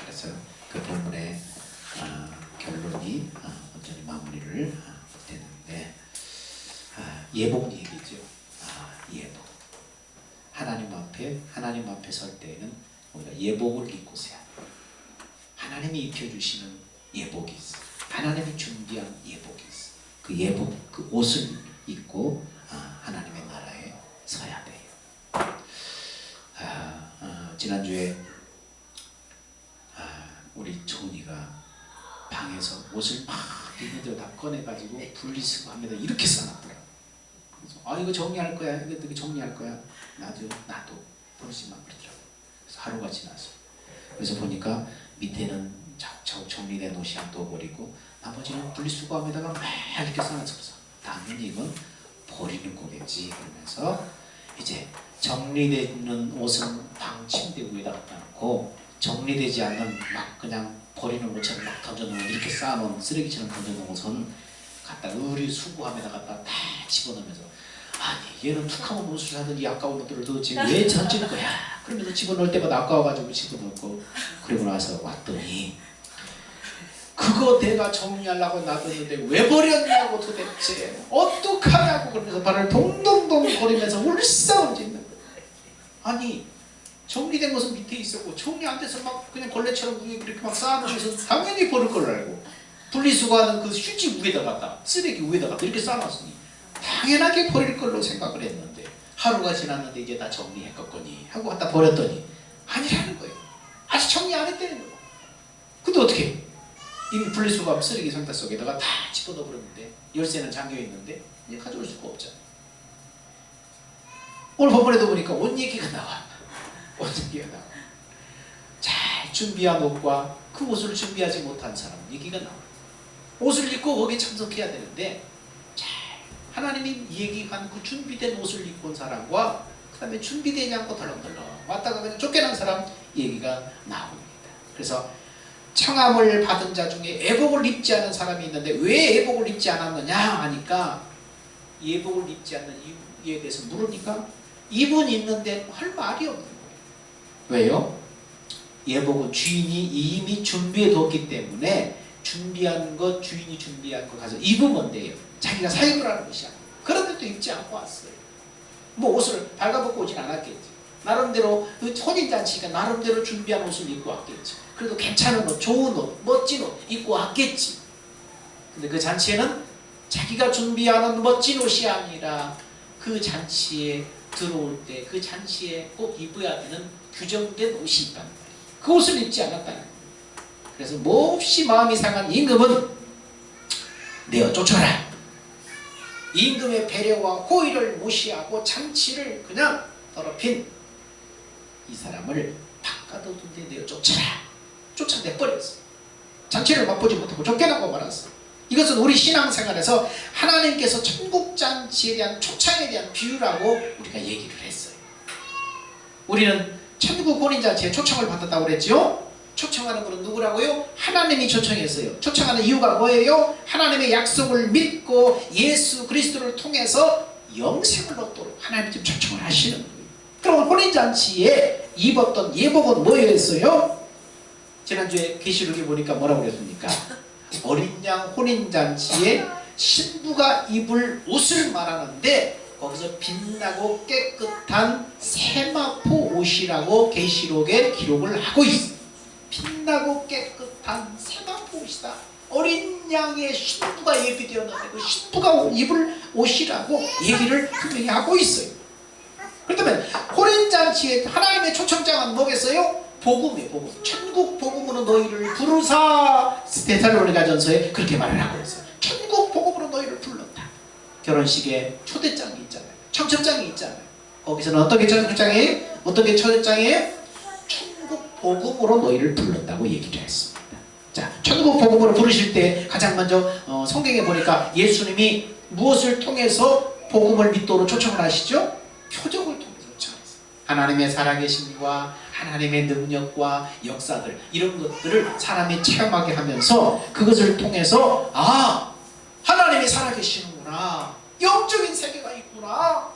그래서 그 본문의 결론이 완전히 마무리를 됐는데, 예복 얘기죠. 예복. 하나님 앞에 설 때에는 우리가 예복을 입고서야 해요. 하나님이 입혀주시는 예복이 있어. 하나님이 준비한 예복이 있어. 그 예복, 그 옷을 입고 하나님의 나라에 서야 돼요. 지난주에 우리 조은이가 방에서 옷을 막 입는데 다 꺼내가지고 분리수거 합니다. 이렇게 써놨더라고. 그래서 이거 정리할 거야. 이거 어떻게 정리할 거야. 나도 버릇이만 그러더라고. 그래서 하루가 지나서. 그래서 보니까 밑에는 차곡차곡 정리된 옷이 놔둬버리고 나머지는 분리수거함에다가 막 이렇게 써놨어. 당연히 이건 버리는 거겠지. 그러면서 이제 정리되는 옷은 방 침대 위에다 갖다 놓고 정리되지 않는 막 그냥 버리는 옷처럼 막 던져놓은 이렇게 쌓아놓은 쓰레기처럼 던져놓은 옷은 갖다 의류 수거함에다 갖다 다 집어넣으면서 아니 얘는 툭하면 옷을 사더니 아까운 옷들을 도대체 왜 던질 거야? 그러면서 집어넣을 때마다 아까워가지고 집어넣고 그러고 나서 왔더니 그거 내가 정리하려고 놔뒀는데 왜 버렸냐고 도대체 어떡하냐고 그러면서 발을 동동동 거리면서 울싸움짓는 거예요. 아니 정리된 것은 밑에 있었고 정리 안 돼서 막 그냥 걸레처럼 위에 그렇게 막 쌓아놓으면서 당연히 버릴 걸 알고 분리수거하는 그 휴지 위에다 갖다 쓰레기 위에다 갖다 이렇게 쌓아놨으니 당연하게 버릴 걸로 생각을 했는데 하루가 지났는데 이제 다 정리했겠거니 하고 갖다 버렸더니 아니라는 거예요. 아직 정리 안 했다는 거예요. 근데 어떻게 이미 분리수거하면 쓰레기 상자 속에다가 다 집어넣어 버렸는데 열쇠는 잠겨있는데 이제 가져올 수가 없잖아요. 오늘 본문에도 보니까 옷 얘기가 나와. 옷 얘기가 나와. 잘 준비한 옷과 그 옷을 준비하지 못한 사람 얘기가 나와. 옷을 입고 거기에 참석해야 되는데 잘 하나님이 얘기한 그 준비된 옷을 입고 온 사람과 그 다음에 준비되지 않고 덜렁덜렁 왔다가 그냥 쫓겨난 사람 얘기가 나옵니다. 그래서 청함을 받은 자 중에 예복을 입지 않은 사람이 있는데 왜 예복을 입지 않았느냐 하니까 예복을 입지 않는 이유에 대해서 물으니까 입은 있는데 할 말이 없는 거예요. 왜요? 예복은 주인이 이미 준비해 뒀기 때문에 준비한 것, 주인이 준비한 거 가서 입으면 돼요. 자기가 사용을 하는 것이 아니에요. 그런데도 입지 않고 왔어요. 뭐 옷을 발가벗고 오진 않았겠지. 나름대로 그 혼인잔치가 나름대로 준비한 옷을 입고 왔겠지. 그래도 괜찮은 옷, 좋은 옷, 멋진 옷 입고 왔겠지. 근데 그 잔치에는 자기가 준비하는 멋진 옷이 아니라 그 잔치에 들어올 때 그 잔치에 꼭 입어야 되는 규정된 옷이 있단 말이에요. 그 옷을 입지 않았다는 거예요. 그래서 몹시 마음이 상한 임금은 내어 쫓아라. 임금의 배려와 호의를 무시하고 잔치를 그냥 더럽힌 이 사람을 바꿔둔 데 내어 쫓아라. 쫓아내버렸어. 잔치를 맛보지 못하고 쫓겨나고 말았어. 이것은 우리 신앙생활에서 하나님께서 천국잔치에 대한 초청에 대한 비유라고 우리가 얘기를 했어요. 우리는 천국 혼인잔치에 초청을 받았다고 그랬죠. 초청하는 분은 누구라고요? 하나님이 초청했어요. 초청하는 이유가 뭐예요? 하나님의 약속을 믿고 예수 그리스도를 통해서 영생을 얻도록 하나님이 지금 초청을 하시는 거예요. 그럼 혼인잔치에 입었던 예복은 뭐였어요? 지난주에 계시록에 보니까 뭐라고 그랬습니까? 어린 양 혼인잔치에 신부가 입을 옷을 말하는데 거기서 빛나고 깨끗한 세마포 옷이라고 계시록에 기록을 하고 있어요. 빛나고 깨끗한 세마포 옷이다. 어린 양의 신부가 예비되었는데 그 신부가 입을 옷이라고 얘기를 분명히 하고 있어요. 그렇다면 혼인잔치에 하나님의 초청장은 뭐겠어요? 복음이에요. 복음. 천국 복음으로 너희를 부르사. 데살로니가전서에 그렇게 말을 하고 있어요. 천국 복음으로 너희를 불렀다. 결혼식에 초대장이 있잖아요. 청첩장이 있잖아요. 거기서는 어떤 게 청첩장이에요? 어떤 게 초대장이에요? 천국 복음으로 너희를 불렀다고 얘기를 했습니다. 자, 천국 복음으로 부르실 때 가장 먼저 성경에 보니까 예수님이 무엇을 통해서 복음을 믿도록 초청을 하시죠? 표적을 통해서 초청했어요. 하나님의 살아계심과 하나님의 능력과 역사들 이런 것들을 사람이 체험하게 하면서 그것을 통해서 하나님이 살아계시는구나. 영적인 세계가 있구나.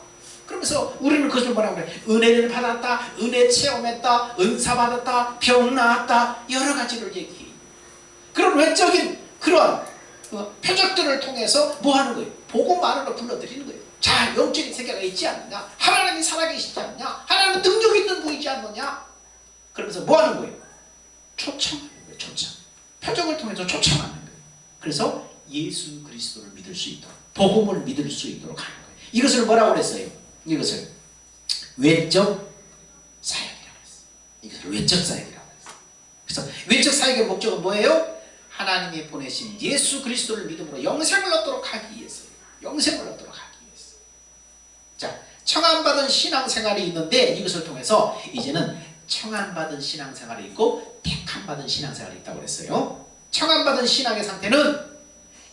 그러면서 우리는 그것을 뭐라고 그래? 은혜를 받았다, 은혜 체험했다, 은사 받았다, 병 나았다, 여러 가지를 얘기해. 그런 외적인 그런 표적들을 통해서 뭐 하는 거예요? 복음만으로 불러들이는 거예요. 자, 영적인 세계가 있지 않느냐? 하나님이 살아계시지 않느냐? 하나님은 능력 있는 분이지 않느냐? 그러면서 뭐 하는 거예요? 초청하는 거예요. 초청. 표적을 통해서 초청하는 거예요. 그래서 예수 그리스도를 믿을 수 있도록, 복음을 믿을 수 있도록 하는 거예요. 이것을 뭐라고 그랬어요? 이것을 외적 사역이라고 했어요. 이것을 외적 사역이라고 했어요. 그래서 외적 사역의 목적은 뭐예요? 하나님이 보내신 예수 그리스도를 믿음으로 영생을 얻도록 하기 위해서요. 영생을 얻도록 하기 위해서. 자, 청함받은 신앙생활이 있는데 이것을 통해서 이제는 청함받은 신앙생활이 있고 택함받은 신앙생활이 있다고 그랬어요. 청함받은 신앙의 상태는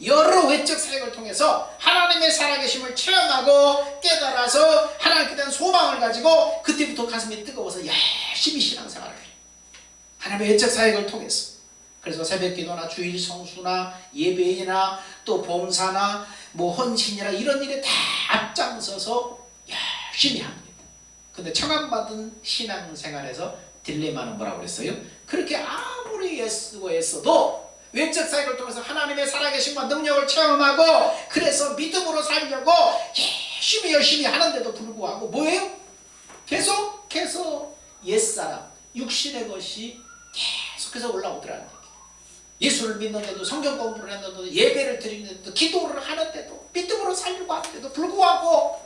여러 외적 사역을 통해서 하나님의 살아계심을 체험하고 깨달아서 하나님께 대한 소망을 가지고 그때부터 가슴이 뜨거워서 열심히 신앙생활을 해요. 하나님의 외적 사역을 통해서. 그래서 새벽기도나 주일 성수나 예배나 또 봉사나 뭐 헌신이나 이런 일에 다 앞장서서 열심히 합니다. 근데 청함받은 신앙생활에서 딜레마는 뭐라고 그랬어요? 그렇게 아무리 애쓰고 애써도 외적 사역을 통해서 하나님의 살아계심과 능력을 체험하고 그래서 믿음으로 살려고 열심히 하는데도 불구하고 뭐예요? 계속해서 옛사람, 육신의 것이 계속해서 올라오더라는 얘기예요. 예수를 믿는데도 성경 공부를 했는데도 예배를 드리는데도 기도를 하는데도 믿음으로 살려고 하는데도 불구하고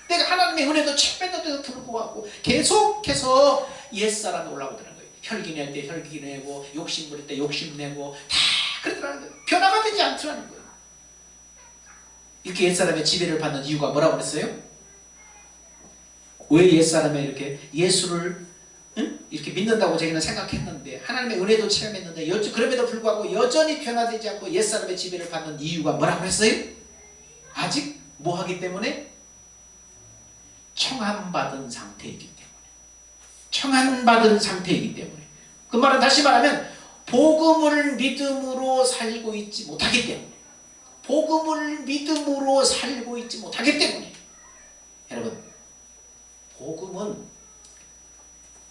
내가 하나님의 은혜도 체험했는데도 불구하고 계속해서 옛사람이 올라오더라는 거예요. 혈기 낼 때 혈기 내고 욕심 부릴 때 욕심 내고 다 그러더라는 거예요. 변화가 되지 않더라는 거예요. 이렇게 옛사람의 지배를 받는 이유가 뭐라고 그랬어요? 왜 옛사람이 이렇게 예수를 이렇게 믿는다고 자기는 생각했는데 하나님의 은혜도 체험했는데 그럼에도 불구하고 여전히 변화되지 않고 옛사람의 지배를 받는 이유가 뭐라고 했어요? 아직 뭐 하기 때문에? 청함받은 상태이기 때문에. 청함받은 상태이기 때문에. 그 말은 다시 말하면 복음을 믿음으로 살고 있지 못하기 때문에. 복음을 믿음으로 살고 있지 못하기 때문에. 여러분,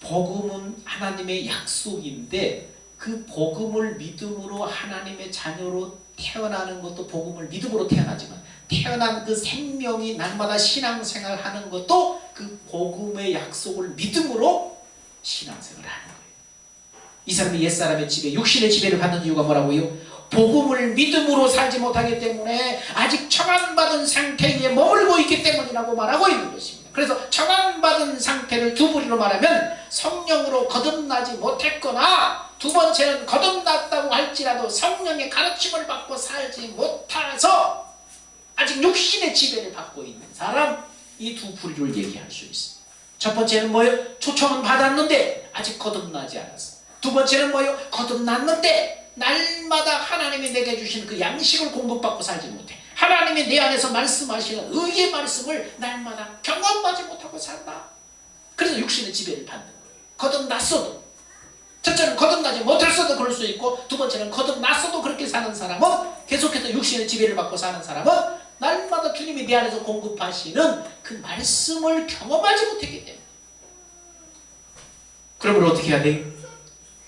복음은 하나님의 약속인데 그 복음을 믿음으로 하나님의 자녀로 태어나는 것도 복음을 믿음으로 태어나지만 태어난 그 생명이 날마다 신앙생활하는 것도 그 복음의 약속을 믿음으로 신앙생활을 하는 거예요. 이 사람이 옛사람의 지배, 육신의 지배를 받는 이유가 뭐라고요? 복음을 믿음으로 살지 못하기 때문에 아직 청함받은 상태에 머물고 있기 때문이라고 말하고 있는 것입니다. 그래서 청함받은 상태를 두 부리로 말하면 성령으로 거듭나지 못했거나 두 번째는 거듭났다고 할지라도 성령의 가르침을 받고 살지 못해서 아직 육신의 지배를 받고 있는 사람, 이 두 부류를 얘기할 수 있습니다. 첫 번째는 뭐예요? 초청은 받았는데 아직 거듭나지 않았어. 두 번째는 뭐예요? 거듭났는데 날마다 하나님이 내게 주신 그 양식을 공급받고 살지 못해. 하나님이 내 안에서 말씀하시는 의의 말씀을 날마다 경험하지 못하고 산다. 그래서 육신의 지배를 받는 거예요. 거듭났어도. 첫째는 거듭나지 못했어도 그럴 수 있고, 두 번째는 거듭났어도 그렇게 사는 사람은, 계속해서 육신의 지배를 받고 사는 사람은 날마다 주님이 내 안에서 공급하시는 그 말씀을 경험하지 못했기 때문에. 그러면 어떻게 해야 돼요?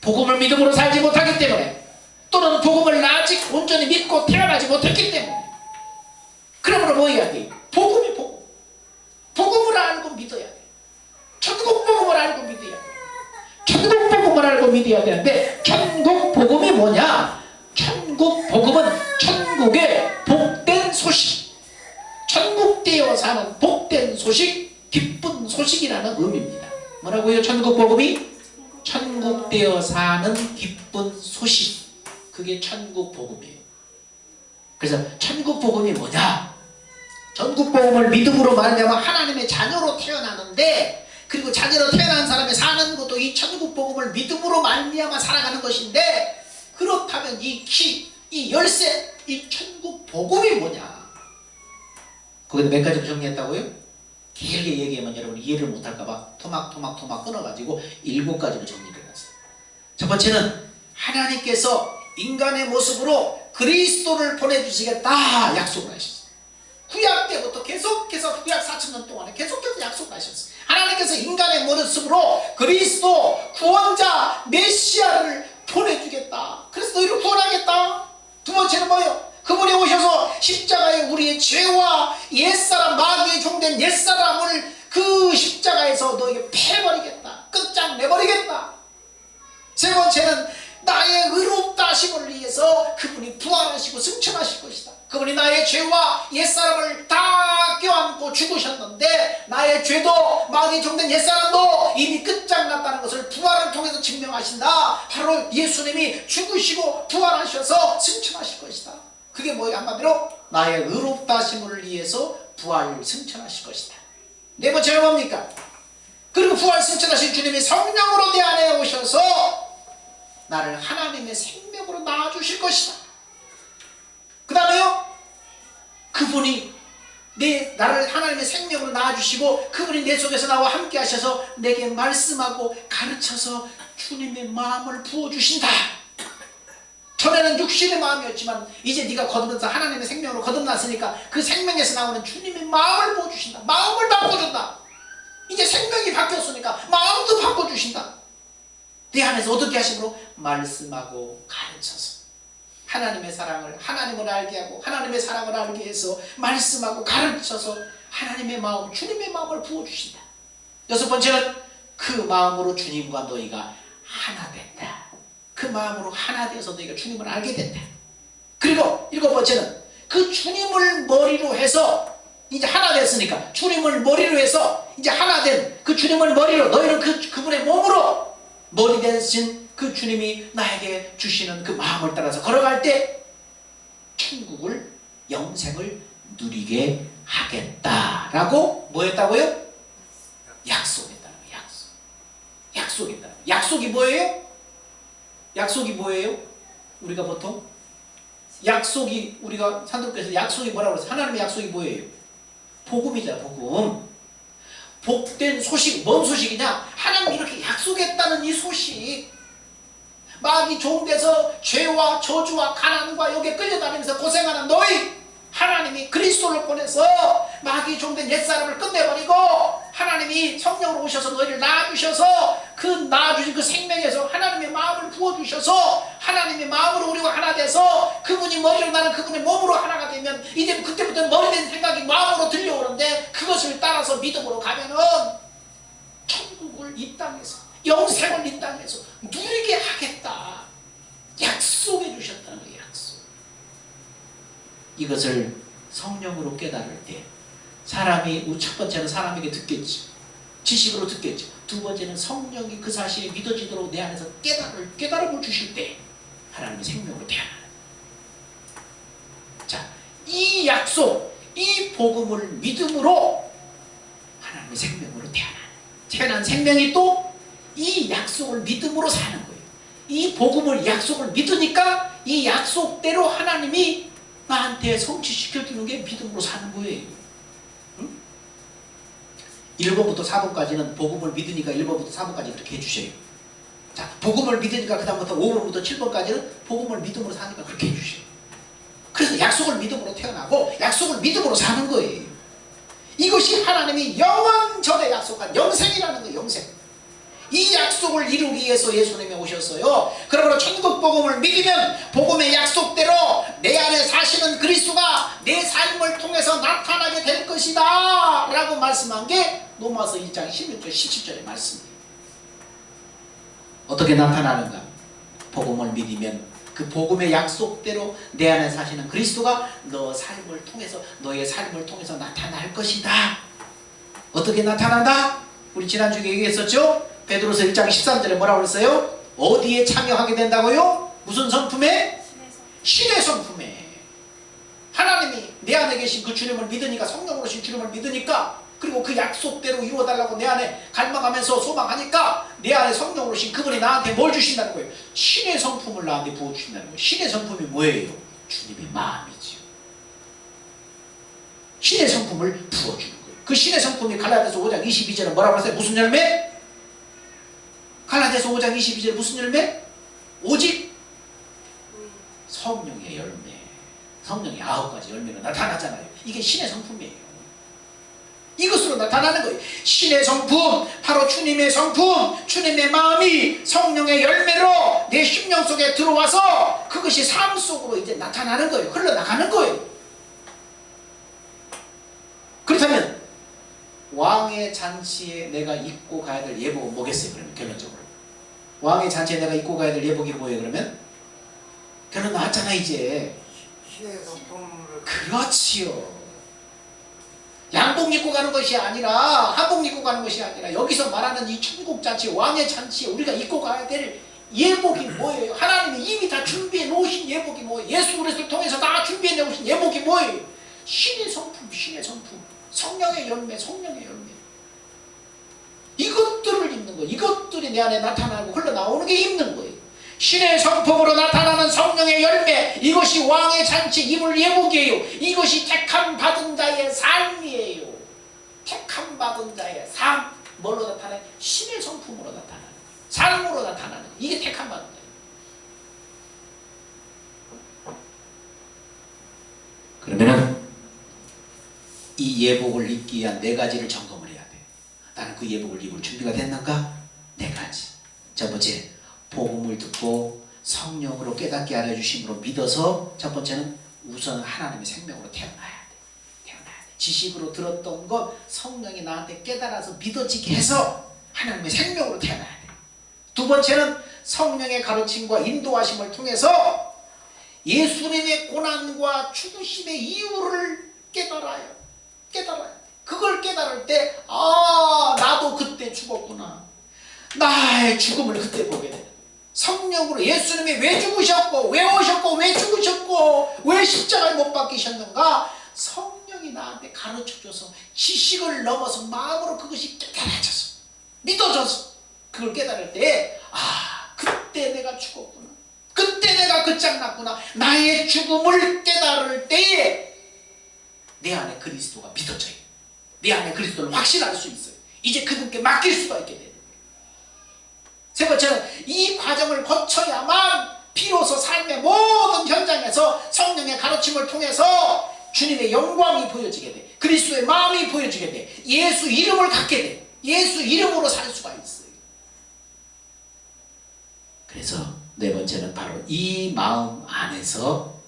복음을 믿음으로 살지 못하기 때문에, 또는 복음을 아직 온전히 믿고 태어나지 못했기 때문에. 그러므로 뭐 해야 돼? 복음이 복음. 복음을 알고 믿어야 돼. 천국 복음을 알고 믿어야 돼. 천국 복음을 알고 믿어야 되는데, 천국 복음이 뭐냐? 천국 복음은 천국의 복된 소식. 천국되어 사는 복된 소식, 기쁜 소식이라는 의미입니다. 뭐라고요? 천국 복음이? 천국되어 사는 기쁜 소식. 그게 천국 복음이에요. 그래서 천국 복음이 뭐냐? 천국 복음을 믿음으로 말하면 하나님의 자녀로 태어나는데, 그리고 자녀로 태어난 사람이 사는 것도 이 천국 복음을 믿음으로 말미암아 살아가는 것인데, 그렇다면 이 키, 이 열쇠, 이 천국 복음이 뭐냐? 거기다 몇 가지로 정리했다고요? 길게 얘기하면 여러분 이해를 못할까봐 토막 끊어가지고 7가지로 정리를 해놨어요. 첫 번째는 하나님께서 인간의 모습으로 그리스도를 보내주시겠다 약속을 하셨어요. 구약 때부터 계속해서 구약 4,000년 동안에 계속해서 약속하셨어요. 하나님께서 인간의 모습으로 그리스도 구원자 메시아를 보내주겠다. 그래서 너희를 구원하겠다. 두 번째는 뭐예요? 그분이 오셔서 십자가에 우리의 죄와 옛사람, 마귀의 종된 옛사람을 그 십자가에서 너에게 패버리겠다. 끝장내버리겠다. 세 번째는 나의 의롭다 하심을 위해서 그분이 부활하시고 승천하실 것이다. 그분이 나의 죄와 옛사람을 다 껴안고 죽으셨는데 나의 죄도 마귀의 종된 옛사람도 이미 끝장났다는 것을 부활을 통해서 증명하신다. 바로 예수님이 죽으시고 부활하셔서 승천하실 것이다. 그게 뭐예요? 한마디로 나의 의롭다 하심을 위해서 부활 승천하실 것이다. 네 번째는 뭡니까? 그리고 부활 승천하신 주님이 성령으로 내 안에 오셔서 나를 하나님의 생명으로 낳아주실 것이다. 그 다음에요, 그분이 나를 하나님의 생명으로 낳아주시고 그분이 내 속에서 나와 함께 하셔서 내게 말씀하고 가르쳐서 주님의 마음을 부어주신다. 전에는 육신의 마음이었지만 이제 네가 거듭나서 하나님의 생명으로 거듭났으니까 그 생명에서 나오는 주님의 마음을 부어주신다. 마음을 바꿔준다. 이제 생명이 바뀌었으니까 마음도 바꿔주신다. 내 안에서 어떻게 하심으로? 말씀하고 가르쳐서 하나님의 사랑을, 하나님을 알게 하고 하나님의 사랑을 알게 해서 말씀하고 가르쳐서 하나님의 마음, 주님의 마음을 부어주신다. 여섯 번째는 그 마음으로 주님과 너희가 하나 된다. 그 마음으로 하나 되어서 너희가 주님을 알게 된다. 그리고 일곱 번째는 그 주님을 머리로 해서 이제 하나 됐으니까 주님을 머리로 해서 이제 하나 된 그 주님을 머리로 너희는 그분의 몸으로 머리 되신 그 주님이 나에게 주시는 그 마음을 따라서 걸어갈 때 천국을, 영생을 누리게 하겠다라고 뭐 했다고요? 약속했다는 거예요. 약속했다는 거예요. 약속이 뭐예요? 약속이 뭐예요? 우리가 보통 약속이, 우리가 산독교에서 약속이 뭐라고 그랬어요? 하나님의 약속이 뭐예요? 복음이잖아. 복음. 복된 소식. 뭔 소식이냐? 하나님이 이렇게 약속했다는 이 소식. 마귀 종돼서 죄와 저주와 가난과 여기에 끌려다니면서 고생하는 너희, 하나님이 그리스도를 보내서 마귀 종된 옛사람을 끝내버리고 하나님이 성령으로 오셔서 너희를 낳아주셔서 그 낳아주신 그 생명에서 하나님의 마음을 부어주셔서 하나님의 마음으로 우리가 하나 돼서 그분이 머리로 나는 그분의 몸으로 하나가 되면 이제 그때부터 머리된 생각이 마음으로 들려오는데 그것을 따라서 믿음으로 가면은 천국을 이 땅에서, 영생을 이 땅에서 누리게 하겠다. 약속해 주셨다는 거예요. 약속. 이것을 성령으로 깨달을 때 사람이, 첫 번째는 사람에게 듣겠지, 지식으로 듣겠지. 두 번째는 성령이 그 사실이 믿어지도록 내 안에서 깨달음을 주실 때 하나님의 생명으로 태어나는. 자, 이 약속, 이 복음을 믿음으로 하나님의 생명으로 태어난 생명이 또 이 약속을 믿음으로 사는 거예요. 이 복음을, 약속을 믿으니까 이 약속대로 하나님이 나한테 성취시켜주는 게 믿음으로 사는 거예요. 응? 1번부터 4번까지는 복음을 믿으니까 1번부터 4번까지 그렇게 해주셔요. 자, 복음을 믿으니까 그 다음부터 5번부터 7번까지는 복음을 믿음으로 사니까 그렇게 해주셔요. 그래서 약속을 믿음으로 태어나고 약속을 믿음으로 사는 거예요. 이것이 하나님이 영원전에 약속한 영생이라는 거예요. 영생. 이 약속을 이루기 위해서 예수님이 오셨어요. 그러므로 천국 복음을 믿으면 복음의 약속대로 내 안에 사시는 그리스도가 내 삶을 통해서 나타나게 될 것이다 라고 말씀한 게 로마서 1장 16절 17절의 말씀이에요. 어떻게 나타나는가? 복음을 믿으면 그 복음의 약속대로 내 안에 사시는 그리스도가 너의 삶을 통해서 나타날 것이다. 어떻게 나타난다? 우리 지난주에 얘기했었죠? 베드로서 1장 13절에 뭐라고 그랬어요? 어디에 참여하게 된다고요? 무슨 성품에? 신의 성품에. 하나님이 내 안에 계신 그 주님을 믿으니까, 성령으로 신 주님을 믿으니까, 그리고 그 약속대로 이루어달라고 내 안에 갈망하면서 소망하니까 내 안에 성령으로 신 그분이 나한테 뭘 주신다는 거예요? 신의 성품을 나한테 부어주신다는 거예요. 신의 성품이 뭐예요? 주님의 마음이지요. 신의 성품을 부어주는 거예요. 그 신의 성품이 갈라디아서 5장 22절은 뭐라고 하세요? 무슨 열매? 갈라디아서 5장 22절 무슨 열매? 오직 성령의 열매. 성령이 9가지 열매로 나타나잖아요. 이게 신의 성품이에요. 이것으로 나타나는 거예요. 신의 성품, 바로 주님의 성품, 주님의 마음이 성령의 열매로 내 심령 속에 들어와서 그것이 삶 속으로 이제 나타나는 거예요. 흘러나가는 거예요. 그렇다면 왕의 잔치에 내가 입고 가야 될 예복은 뭐겠어요? 그러면 결론적으로 왕의 잔치에 내가 입고 가야 될 예복이 뭐예요? 그러면 결론 나왔잖아 이제. 신의 성품을. 그렇지요. 양복 입고 가는 것이 아니라 한복 입고 가는 것이 아니라 여기서 말하는 이 천국 잔치, 왕의 잔치에 우리가 입고 가야 될 예복이 뭐예요? 하나님이 이미 다 준비해 놓으신 예복이 뭐예요? 예수 그리스도를 통해서 다 준비해 놓으신 예복이 뭐예요? 신의 성품, 신의 성품, 성령의 열매, 성령의 열매. 이것들을 입는 거예요. 이것들이 내 안에 나타나고 흘러나오는 게 입는 거예요. 신의 성품으로 나타나는 성령의 열매, 이것이 왕의 잔치 입을 예복이에요. 이것이 택함 받은 자의 삶이에요. 택함 받은 자의 삶. 뭘로 나타나요? 신의 성품으로 나타나는, 삶으로 나타나는, 이게 택함 받은 자예요. 그러면은 이 예복을 입기 위한 4가지를 점검을 해야 돼. 나는 그 예복을 입을 준비가 됐는가? 4가지. 첫 번째, 복음을 듣고 성령으로 깨닫게 하여 주심으로 믿어서, 첫 번째는 우선 하나님의 생명으로 태어나야 돼. 태어나야 돼. 지식으로 들었던 것 성령이 나한테 깨달아서 믿어지게 해서 하나님의 생명으로 태어나야 돼. 두 번째는 성령의 가르침과 인도하심을 통해서 예수님의 고난과 죽으심의 이유를 깨달아야 돼. 그걸 깨달을 때, 아, 나도 그때 죽었구나. 나의 죽음을 그때 보게 되는 거예요. 성령으로 예수님이 왜 죽으셨고, 왜 오셨고, 왜 죽으셨고, 왜 십자가에 못 박히셨는가? 성령이 나한테 가르쳐줘서 지식을 넘어서 마음으로 그것이 깨달아져서, 믿어져서 그걸 깨달을 때, 아, 그때 내가 죽었구나. 그때 내가 끝장났구나. 나의 죽음을 깨달을 때에 내 안에 그리스도가 믿어져요. 내 안에 그리스도를 확신할 수 있어요. 이제 그분께 맡길 수가 있게 되는 거예요. 세 번째는 이 과정을 거쳐야만 비로소 삶의 모든 현장에서 성령의 가르침을 통해서 주님의 영광이 보여지게 돼. 그리스도의 마음이 보여지게 돼. 예수 이름을 갖게 돼. 예수 이름으로 살 수가 있어요. 그래서 4번째는 바로 이 마음 안에서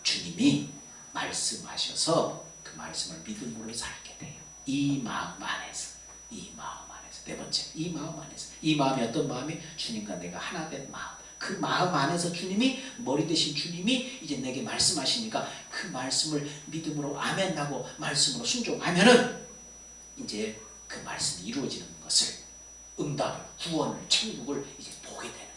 주님이 말씀하셔서 그 말씀을 믿음으로 살게 돼요. 이 마음 안에서, 이 마음 안에서. 4번째, 이 마음 안에서. 이 마음이 어떤 마음이? 주님과 내가 하나 된 마음. 그 마음 안에서 주님이, 머리 대신 주님이 이제 내게 말씀하시니까 그 말씀을 믿음으로 아멘하고 말씀으로 순종하면은 이제 그 말씀이 이루어지는 것을, 응답을, 구원을, 천국을 이제 보게 되는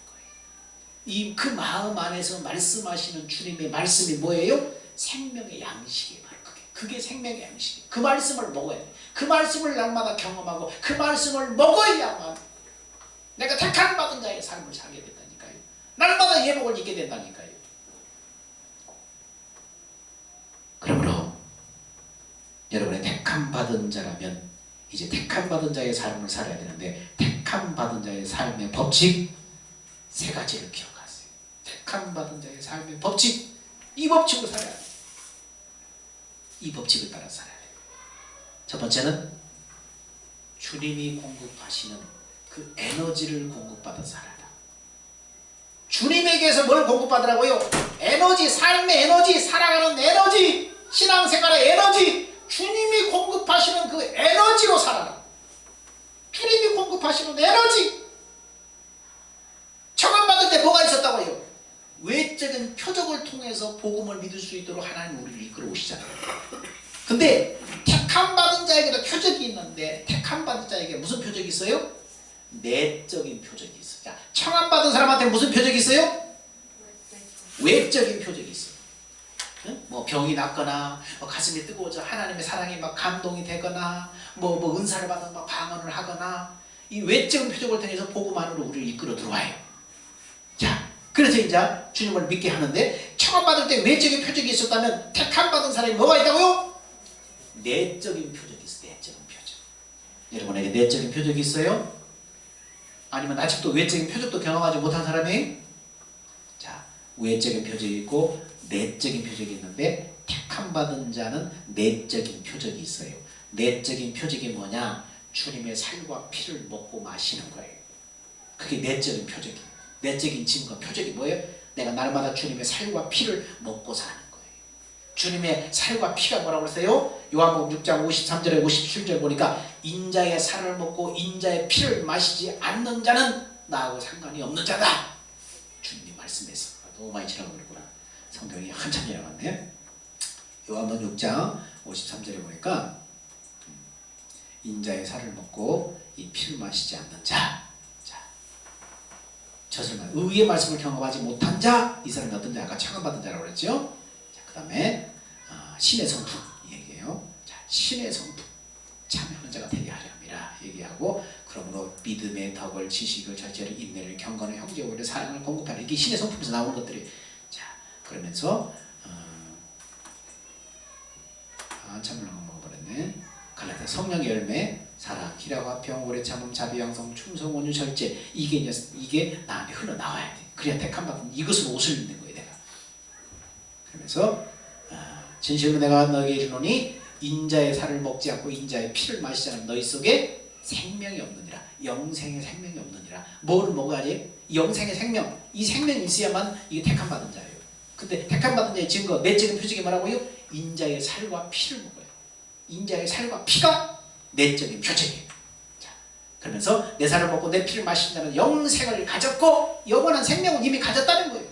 거예요. 그 마음 안에서 말씀하시는 주님의 말씀이 뭐예요? 생명의 양식이에요. 바로 그게 생명의 양식이에요. 그 말씀을 먹어야 돼. 그 말씀을 날마다 경험하고 그 말씀을 먹어야만 내가 택함 받은 자의 삶을 살게 된다니까요. 날마다 예복을 입게 된다니까요. 그러므로 여러분의 택함 받은 자라면 이제 택함 받은 자의 삶을 살아야 되는데, 택함 받은 자의 삶의 법칙 3가지를 기억하세요. 택함 받은 자의 삶의 법칙, 이 법칙으로 살아야 돼요. 이 법칙을 따라 살아야 돼요. 첫 번째는 주님이 공급하시는 그 에너지를 공급받아 살아라. 주님에게서 뭘 공급받으라고요? 에너지, 삶의 에너지, 살아가는 에너지, 신앙생활의 에너지, 주님이 공급하시는 그 에너지로 살아라. 주님이 공급하시는 에너지. 청함받을 때 뭐가 있었다고요? 외적인 표적을 통해서 복음을 믿을 수 있도록 하나님 우리를 이끌어 오시잖아요. 근데 택함받은 자에게도 표적이 있는데, 택함받은 자에게 무슨 표적이 있어요? 내적인 표적이 있어요. 자, 청함받은 사람한테 무슨 표적이 있어요? 외적인 표적이 있어요. 응? 뭐 병이 낫거나, 뭐 가슴이 뜨거워져 하나님의 사랑이 막 감동이 되거나, 뭐 은사를 받아서 막 방언을 하거나, 이 외적인 표적을 통해서 복음 안으로 우리를 이끌어 들어와요. 자, 그래서 이제 주님을 믿게 하는데, 청함받을 때 외적인 표적이 있었다면 택함받은 사람이 뭐가 있다고요? 내적인 표적이 있어요. 내적인 표적. 여러분에게 내적인 표적이 있어요? 아니면 아직도 외적인 표적도 경험하지 못한 사람이? 자, 외적인 표적이 있고 내적인 표적이 있는데 택함 받은 자는 내적인 표적이 있어요. 내적인 표적이 뭐냐? 주님의 살과 피를 먹고 마시는 거예요. 그게 내적인 표적이. 내적인 증거 표적이 뭐예요? 내가 날마다 주님의 살과 피를 먹고 사는 거예요. 주님의 살과 피가 뭐라고 그랬어요? 요한복음 6장 53절에 57절 보니까 인자의 살을 먹고 인자의 피를 마시지 않는 자는 나하고 상관이 없는 자다. 주님이 말씀했어. 너무 많이 지나가고 그랬구나. 성경이 한참 지나갔네. 요한복음 6장 53절에 보니까 인자의 살을 먹고 이 피를 마시지 않는 자. 젖을 말 의의 말씀을 경험하지 못한 자, 이 사람이 어떤 자? 아까 창함받은 자라고 그랬죠. 자, 그 다음에 신의 성품 얘기해요. 자, 신의 성품 참여하는 자가 되게 하려 함이라 얘기하고, 그러므로 믿음의 덕을, 지식을, 절제를, 인내를, 경건을, 형제를, 사랑을 공급하는, 이게 신의 성품에서 나오는 것들이. 자, 그러면서 한참 먹어버렸네. 갈라디아 성령의 열매, 사랑, 희락과 평, 오래 참음, 자비, 양성, 충성, 온유, 절제, 이게 나한테 흘러나와야 돼. 그래야 택함 받은 이것으로 옷을 입는 거예요, 내가. 그러면서 진실로 내가 너에게 이르노니 인자의 살을 먹지 않고 인자의 피를 마시지 않으면 너희 속에 생명이 없느니라. 영생의 생명이 없느니라. 뭐를 먹어야지? 영생의 생명. 이 생명이 있어야만 이게 택함 받은 자예요. 근데 택함 받은 자의 증거, 내적인 표적이 뭐라고요? 인자의 살과 피를 먹어요. 인자의 살과 피가 내적인 표적이에요. 자, 그러면서 내 살을 먹고 내 피를 마신다는 영생을 가졌고 영원한 생명은 이미 가졌다는 거예요.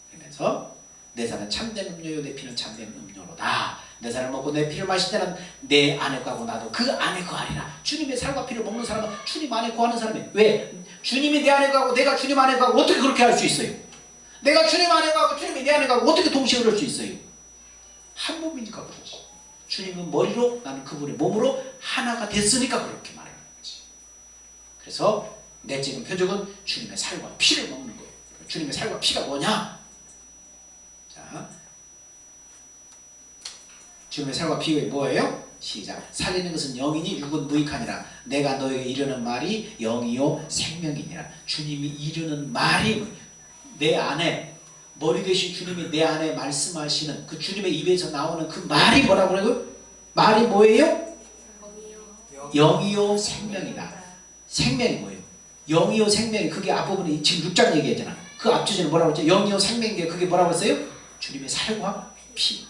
그러면서 내 살은 참된 음료요 내 피는 참된 음료로다. 내 살을 먹고 내 피를 마신다는 내 안에 거하고 나도 그 안에 거하리라. 주님의 살과 피를 먹는 사람은 주님 안에 거하는 사람이에요. 왜? 주님이 내 안에 거하고 내가 주님 안에 거하고 어떻게 그렇게 할 수 있어요? 내가 주님 안에 거하고 주님이 내 안에 거하고 어떻게 동시에 그럴 수 있어요? 한 몸이니까 그렇지. 주님은 머리로, 나는 그분의 몸으로 하나가 됐으니까 그렇게 말하는 거지. 그래서 내적인 표적은 주님의 살과 피를 먹는 거예요. 주님의 살과 피가 뭐냐? 자, 주님의 살과 피가 뭐예요? 시작. 살리는 것은 영이니 육은 무익하니라. 내가 너에게 이르는 말이 영이요 생명이니라. 주님이 이르는 말이 내 안에, 머리 대신 주님이 내 안에 말씀하시는 그 주님의 입에서 나오는 그 말이 뭐라고 그래요? 말이 뭐예요? 영이요 생명이다. 생명이 뭐예요? 영이요 생명이, 그게 앞부분에 지금 6장 얘기했잖아. 그 앞주제는 뭐라고 했죠? 영이요 생명인데 그게 뭐라고 했어요? 주님의 살과 피.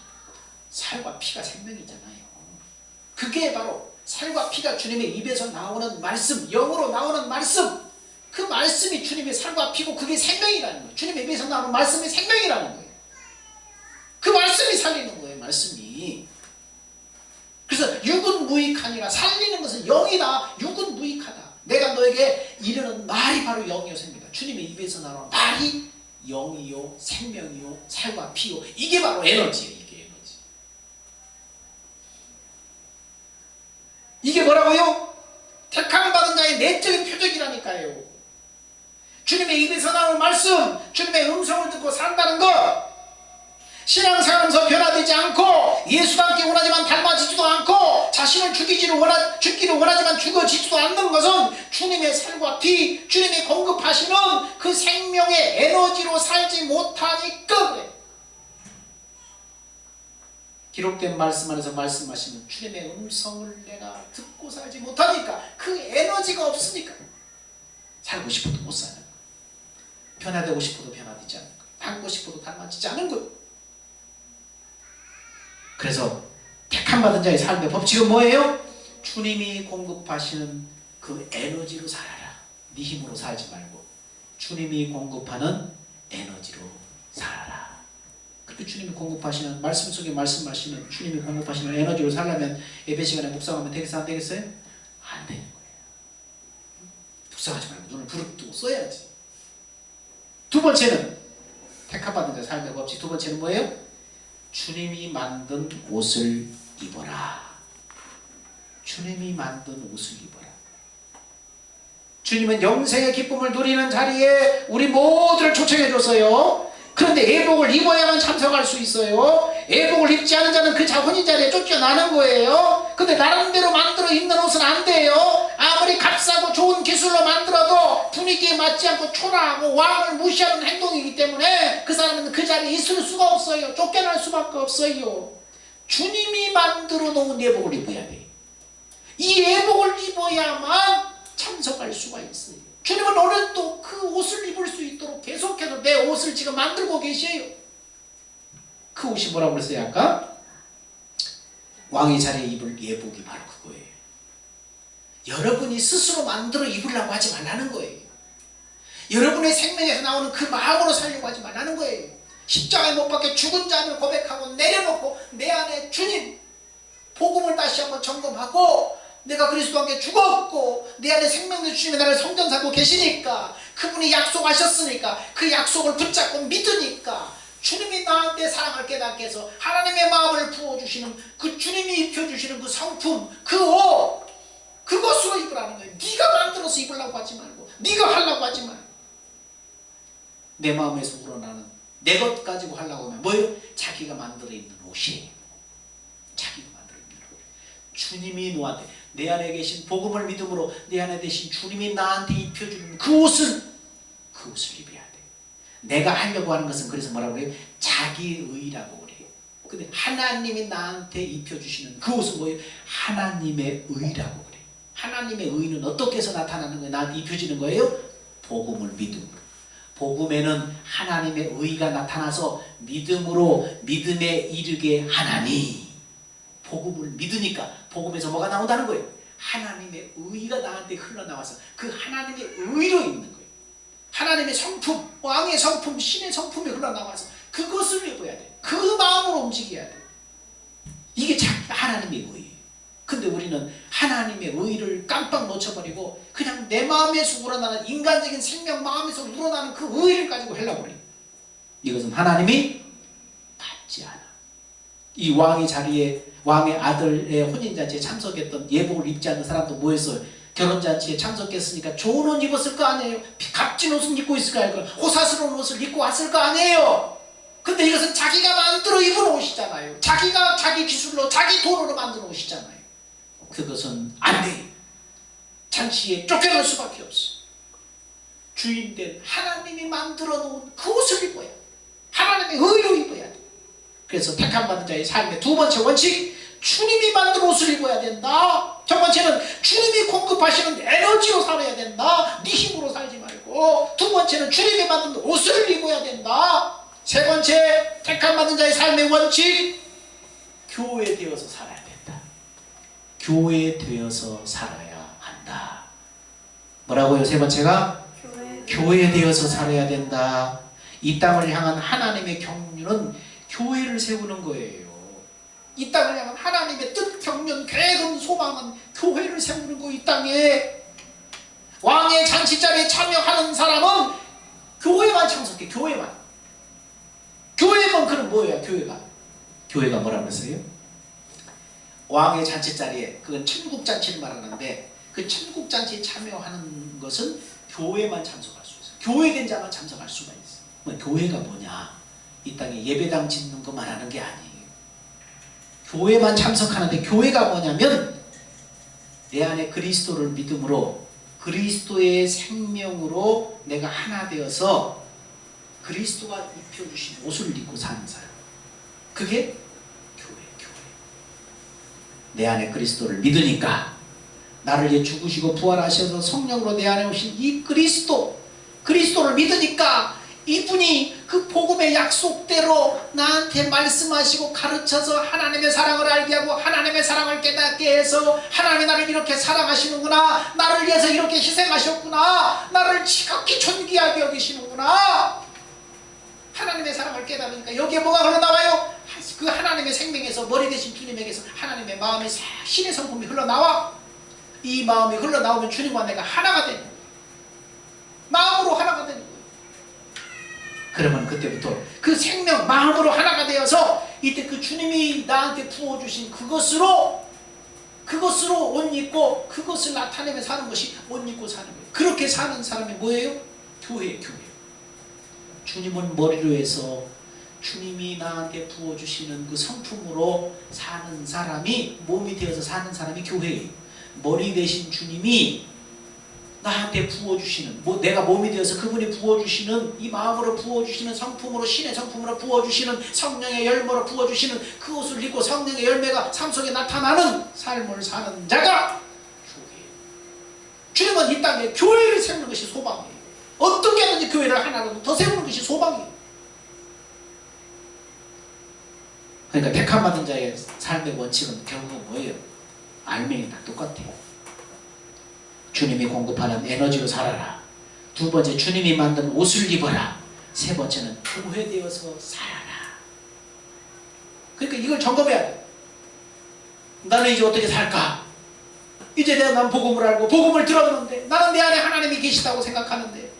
살과 피가 생명이잖아요. 그게 바로 살과 피가 주님의 입에서 나오는 말씀, 영으로 나오는 말씀. 그 말씀이 주님의 살과 피고 그게 생명이라는 거예요. 주님의 입에서 나오는 말씀이 생명이라는 거예요. 그 말씀이 살리는 거예요. 말씀이. 그래서 육은 무익하니라. 살리는 것은 영이다. 육은 무익하다. 내가 너에게 이르는 말이 바로 영이요 생명이다. 주님의 입에서 나오는 말이 영이요 생명이요 살과 피요. 이게 바로 에너지예요. 이게 에너지. 이게 뭐라고요? 택함 받은 자의 내적인 표적이라니까요. 주님의 입에서 나오는 말씀, 주님의 음성을 듣고 산다는 것. 신앙생활하면서 변화되지 않고 예수와 함께 원하지만 닮아지지도 않고 자신을 죽기를 원하지만 죽어지지도 않는 것은 주님의 살과 피, 주님이 공급하시는 그 생명의 에너지로 살지 못하니까 그래. 기록된 말씀 안에서 말씀하시는 주님의 음성을 내가 듣고 살지 못하니까, 그 에너지가 없으니까 살고 싶어도 못 사는 거야. 변화되고 싶어도 변화되지 않는 거야. 닮고 싶어도 닮아지지 않는 거야. 그래서 택함 받은 자의 삶의 법칙은 뭐예요? 주님이 공급하시는 그 에너지로 살아라. 네 힘으로 살지 말고 주님이 공급하는 에너지로 살아라. 그렇게 주님이 공급하시는, 말씀 속에 말씀하시는 주님이 공급하시는 에너지로 살려면 예배 시간에 묵상하면 되겠어요? 안 되겠어요? 안 되는 거예요. 묵상하지 말고 눈을 부릅뜨고 써야지. 두 번째는 택함 받은 자의 삶의 법칙, 두 번째는 뭐예요? 주님이 만든 옷을 입어라. 주님이 만든 옷을 입어라. 주님은 영생의 기쁨을 누리는 자리에 우리 모두를 초청해 줬어요. 그런데 예복을 입어야만 참석할 수 있어요. 예복을 입지 않은 자는 그 혼인 자리에 쫓겨나는 거예요. 근데 나름대로 만들어 입는 옷은 안 돼요. 아무리 값싸고 좋은 기술로 만들어도 분위기에 맞지 않고 초라하고 왕을 무시하는 행동이기 때문에 그 사람은 그 자리에 있을 수가 없어요. 쫓겨날 수밖에 없어요. 주님이 만들어 놓은 예복을 입어야 돼요. 이 예복을 입어야만 참석할 수가 있어요. 주님은 오늘도 그 옷을 입을 수 있도록 계속해서 내 옷을 지금 만들고 계셔요. 그 옷이 뭐라고 그랬어요 아까? 왕의 자리에 입을 예복이 바로 그거예요. 여러분이 스스로 만들어 입으려고 하지 말라는 거예요. 여러분의 생명에서 나오는 그 마음으로 살려고 하지 말라는 거예요. 십자가에 못 박혀 죽은 자를 고백하고 내려놓고 내 안에 주님 복음을 다시 한번 점검하고 내가 그리스도와 함께 죽었고 내 안에 생명의 주님이 나를 성전 삼고 계시니까 그분이 약속하셨으니까 그 약속을 붙잡고 믿으니까 주님이 나한테 사랑을 깨닫게 해서 하나님의 마음을 부어주시는 그 주님이 입혀주시는 그 성품 그 옷 그것으로 입으라는 거예요. 네가 만들어서 입으려고 하지 말고 네가 하려고 하지 말고 내 마음에서 우러나는 내 것 가지고 하려고 하면 뭐예요? 자기가 만들어 입는 옷이에요. 자기가 만들어 입는 옷. 주님이 너한테 내 안에 계신 복음을 믿음으로 내 안에 계신 주님이 나한테 입혀주는 그 옷을 입어야 돼. 내가 하려고 하는 것은 그래서 뭐라고 그래요? 자기의라고 그래요. 근데 하나님이 나한테 입혀주시는 그 옷은 뭐예요? 하나님의 의라고 그래요. 하나님의 의는 어떻게 해서 나타나는 거예요? 나한테 입혀지는 거예요? 복음을 믿음으로. 복음에는 하나님의 의가 나타나서 믿음으로 믿음에 이르게 하나니 복음을 믿으니까 복음에서 뭐가 나온다는 거예요? 하나님의 의가 나한테 흘러나와서 그 하나님의 의로 입는 거예요. 하나님의 성품, 왕의 성품, 신의 성품이 흘러나와서 그것을 입어야 돼. 그 마음으로 움직여야 돼. 이게 하나님의 의예요. 근데 우리는 하나님의 의를 깜빡 놓쳐버리고 그냥 내 마음에서 우러나는 인간적인 생명 마음에서 우러나는 그 의를 가지고 하려고 해요. 이것은 하나님이 받지 않아. 이 왕의 자리에 왕의 아들의 혼인잔치에 참석했던 예복을 입지 않는 사람도 뭐했어요? 결혼잔치에 참석했으니까 좋은 옷 입었을 거 아니에요? 값진 옷은 입고 있을 거 아니에요? 호사스러운 옷을 입고 왔을 거 아니에요? 근데 이것은 자기가 만들어 입은 옷이잖아요. 자기가 자기 기술로 자기 돈으로 만든 옷이잖아요. 그것은 안 돼. 잔치에 쫓겨날 수밖에 없어. 주인된 하나님이 만들어 놓은 그 옷을 입어야 돼. 하나님의 의로 입어야 돼. 그래서 택함 받은 자의 삶의 두 번째 원칙, 주님이 만든 옷을 입어야 된다. 첫 번째는 주님이 공급하시는 에너지로 살아야 된다. 네 힘으로 살지 말고. 두 번째는 주님이 만든 옷을 입어야 된다. 세 번째, 택함 받은 자의 삶의 원칙, 교회 되어서 살아야 된다. 교회 되어서 살아야 한다. 뭐라고요? 세 번째가 교회 되어서 살아야 된다. 이 땅을 향한 하나님의 경륜은 교회를 세우는 거예요. 이 땅을 향한 하나님의 뜻, 경륜, 계획은, 소망은 교회를 세우는 거. 이 땅에 왕의 잔치자리에 참여하는 사람은 교회만 참석해. 교회만. 교회만. 그럼 뭐예요? 교회가 뭐라고 그랬어요? 왕의 잔치자리에, 그건 천국잔치를 말하는데 그 천국잔치에 참여하는 것은 교회만 참석할 수 있어요. 교회된 자만 참석할 수가 있어요. 교회가 뭐냐? 이 땅에 예배당 짓는 거 말하는 게 아니에요. 교회만 참석하는데 교회가 뭐냐면 내 안에 그리스도를 믿음으로 그리스도의 생명으로 내가 하나 되어서 그리스도가 입혀주신 옷을 입고 사는 사람. 그게 교회. 내 안에 그리스도를 믿으니까 나를 위해 죽으시고 부활하셔서 성령으로 내 안에 오신 이 그리스도를 믿으니까 이분이 그 복음의 약속대로 나한테 말씀하시고 가르쳐서 하나님의 사랑을 알게 하고 하나님의 사랑을 깨닫게 해서 하나님이 나를 이렇게 사랑하시는구나, 나를 위해서 이렇게 희생하셨구나, 나를 지극히 존귀하게 여기시는구나. 하나님의 사랑을 깨달으니까 여기에 뭐가 흘러나와요? 그 하나님의 생명에서 머리 대신 주님에게서 하나님의 마음의 신의 성품이 흘러나와. 이 마음이 흘러나오면 주님과 내가 하나가 되는 거예요. 마음으로 하나가 되는 거예요. 그러면 그때부터 그 생명 마음으로 하나가 되어서 이때 그 주님이 나한테 부어주신 그것으로 옷 입고 그것을 나타내며 사는 것이 옷 입고 사는 거예요. 그렇게 사는 사람이 뭐예요? 교회예요. 주님은 머리로 해서 주님이 나한테 부어주시는 그 성품으로 사는 사람이, 몸이 되어서 사는 사람이 교회예요. 머리 대신 주님이 나한테 부어주시는, 내가 몸이 되어서 그분이 부어주시는, 이 마음으로 부어주시는 성품으로, 신의 성품으로 부어주시는, 성령의 열매로 부어주시는 그것을 입고 성령의 열매가 삶 속에 나타나는 삶을 사는 자가 교회예요. 주님은 이 땅에 교회를 세우는 것이 소망이에요. 어떻게 하든지 교회를 하나라도 더 세우는 것이 소망이에요. 그러니까 택함받은 자의 삶의 원칙은 결국은 뭐예요? 알맹이 다 똑같아요. 주님이 공급하는 에너지로 살아라. 두 번째, 주님이 만든 옷을 입어라. 세 번째는 교회되어서 살아라. 그러니까 이걸 점검해야 돼. 나는 이제 어떻게 살까? 이제 난 복음을 알고 복음을 들었는데, 나는 내 안에 하나님이 계시다고 생각하는데,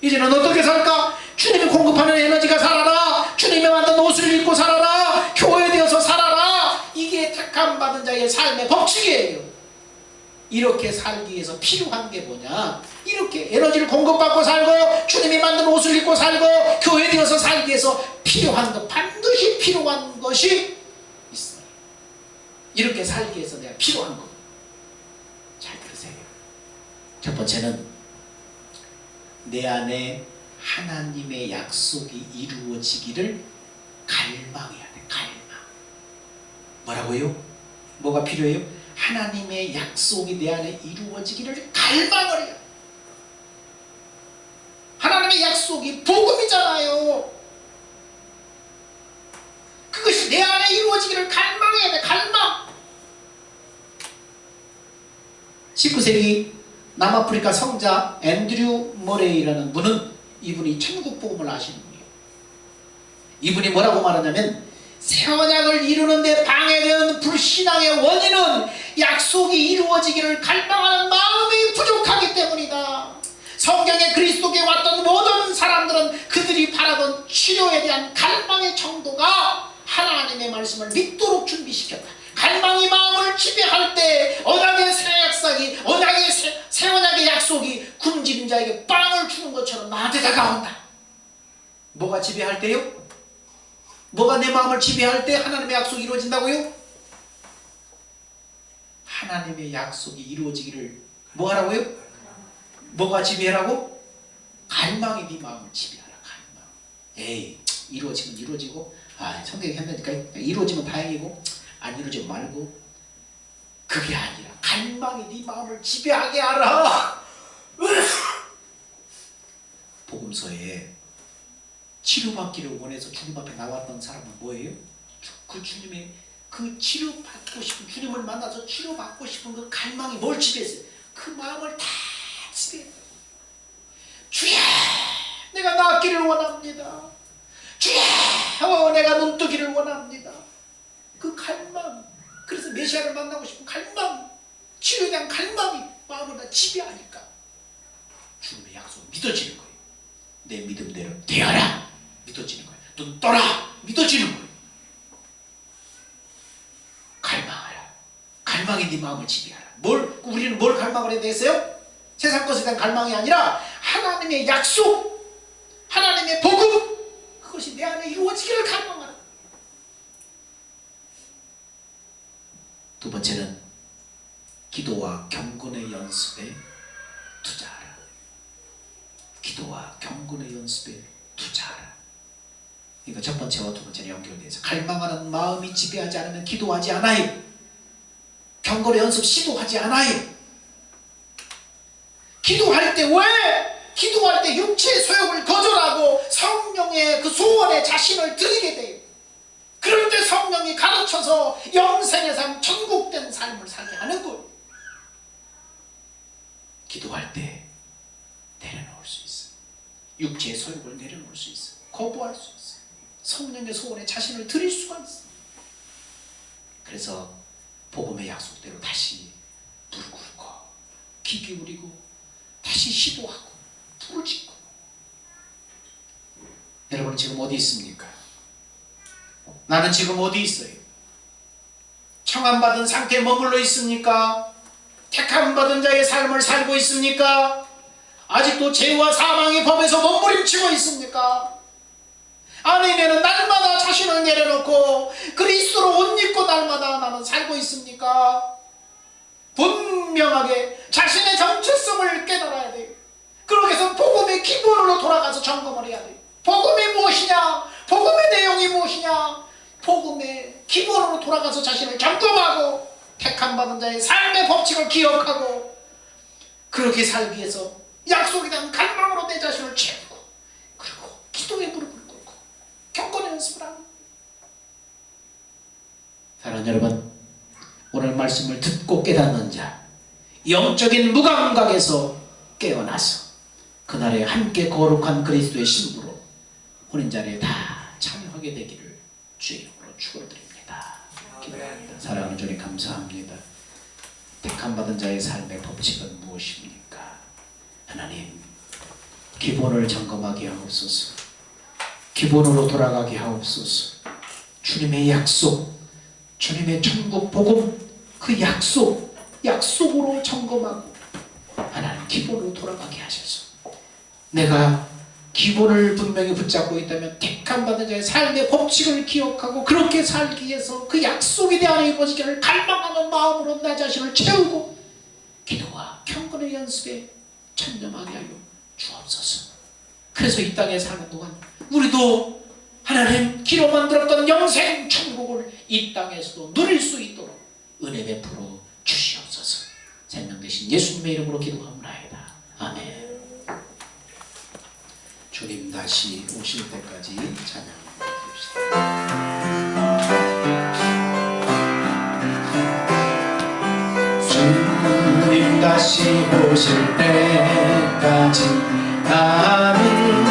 이제는 어떻게 살까? 주님이 공급하는 에너지가 살아라. 주님이 만든 옷을 입고 살아라. 교회되어서 살아라. 이게 택함받은 자의 삶의 법칙이에요. 이렇게 살기 위해서 필요한 게 뭐냐? 이렇게 에너지를 공급받고 살고 주님이 만든 옷을 입고 살고 교회되어서 살기 위해서 필요한 것, 반드시 필요한 것이 있어요. 이렇게 살기 위해서 내가 필요한 것, 잘 들으세요. 첫 번째는 내 안에 하나님의 약속이 이루어지기를 갈망해야 돼. 갈망. 뭐라고요? 뭐가 필요해요? 하나님의 약속이 내 안에 이루어지기를 갈망을 해요. 하나님의 약속이 복음이잖아요. 그것이 내 안에 이루어지기를 갈망해야 돼. 갈망. 19세기 남아프리카 성자 앤드류 머레이라는 분은, 이분이 천국 복음을 아시는 분이에요. 이분이 뭐라고 말하냐면, 새 언약을 이루는데 방해되는 불신앙의 원인은 약속이 이루어지기를 갈망하는 마음이 부족하기 때문이다. 성경에 그리스도께 왔던 모든 사람들은 그들이 바라던 치료에 대한 갈망의 정도가 하나님의 말씀을 믿도록 준비시켰다. 갈망이 마음을 지배할 때 언약의 새 언약의 약속이 굶주린 자에게 빵을 주는 것처럼 나한테 다가온다. 뭐가 지배할 때요? 뭐가 내 마음을 지배할 때 하나님의 약속이 이루어진다고요? 하나님의 약속이 이루어지기를 뭐 하라고요? 뭐가 지배하라고? 갈망이 네 마음을 지배하라. 갈망. 에이, 이루어지면 이루어지고, 성경이 한다니까 이루어지면 다행이고, 안 이루어지면 말고. 그게 아니라 갈망이 네 마음을 지배하게 하라. 복음서에 치료받기를 원해서 주님 앞에 나왔던 사람은 뭐예요? 그 주님의 그 치료받고 싶은, 주님을 만나서 치료받고 싶은 그 갈망이 뭘 지배했어요? 그 마음을 다 지배했어요. 주야, 내가 낫기를 원합니다. 주야, 내가 눈뜨기를 원합니다. 그 갈망, 그래서 메시아를 만나고 싶은 갈망, 치료에 대한 갈망이 마음을 다 지배하니까 주님의 약속은 믿어지는 거예요. 내 믿음대로 되어라, 믿어지는 거예요. 눈 떠라, 믿어지는 거예요. 갈망하라. 갈망이 네 마음을 지배하라. 우리는 뭘 갈망을 해야 되겠어요? 세상 것에 대한 갈망이 아니라 하나님의 약속, 하나님의 복음, 그것이 내 안에 이루어지기를 갈망하라. 두 번째는 기도와 경건의 연습에 투자하라. 기도와 경건의 연습에 투자하라. 그러니까 첫 번째와 두 번째는 연결돼서, 갈망하는 마음이 지배하지 않으면 기도하지 않아요. 경건의 연습 시도하지 않아요. 기도할 때 왜? 기도할 때 육체의 소욕을 거절하고 성령의 그 소원에 자신을 드리게 돼요. 그럴 때 성령이 가르쳐서 영생의 삶, 천국된 삶을 살게 하는 거예요. 기도할 때 내려놓을 수 있어요. 육체의 소욕을 내려놓을 수 있어요. 거부할 수 있어요. 성령의 소원에 자신을 드릴 수가 있어요. 그래서 복음의 약속대로 다시 불 꿇고 귀 기울이고 다시 시도하고 불을 짓고. 여러분 지금 어디 있습니까? 나는 지금 어디 있어요? 청함받은 상태에 머물러 있습니까? 택함받은 자의 삶을 살고 있습니까? 아직도 죄와 사망의 법에서 몸부림치고 있습니까? 아니면 날마다 자신을 내려놓고 그리스도로 옷 입고 날마다 나는 살고 있습니까? 분명하게 자신의 정체성을 깨달아야 돼요. 그러기 위해서 복음의 기본으로 돌아가서 점검을 해야 돼요. 복음이 무엇이냐? 복음의 내용이 무엇이냐? 복음의 기본으로 돌아가서 자신을 점검하고 택함받은 자의 삶의 법칙을 기억하고 그렇게 살기 위해서 약속에 대한 갈망으로 내 자신을 채우고 그리고 기도의 무릎을 꿇고 경건의 연습을 하고. 사랑하는 여러분, 오늘 말씀을 듣고 깨닫는 자, 영적인 무감각에서 깨어나서 그날에 함께 거룩한 그리스도의 신부로 혼인자리에 다 참여하게 되기를 주의 이름으로 축원드립니다. 기도합니다. 사랑하는 주님 감사합니다. 택함받은 자의 삶의 법칙은 무엇입니까? 하나님, 기본을 점검하게 하옵소서. 기본으로 돌아가게 하옵소서. 주님의 약속, 주님의 천국 복음, 그 약속으로 점검하고 하나님 기본으로 돌아가게 하셔서 내가 기본을 분명히 붙잡고 있다면 택함받은 자의 삶의 법칙을 기억하고 그렇게 살기 위해서 그 약속에 대한 이루어지기를 갈망하는 마음으로 나 자신을 채우고 기도와 경건의 연습에 천념하게 하여 주옵소서. 그래서 이 땅에 사는 동안 우리도 하나님 기로 만들었던 영생 천국을 이 땅에서도 누릴 수 있도록 은혜 베풀어 주시옵소서. 생명 되신 예수님의 이름으로 기도합니다. 아멘. 주님 다시 오실 때까지 찬양합시다. 주님 다시 오실 때까지 나를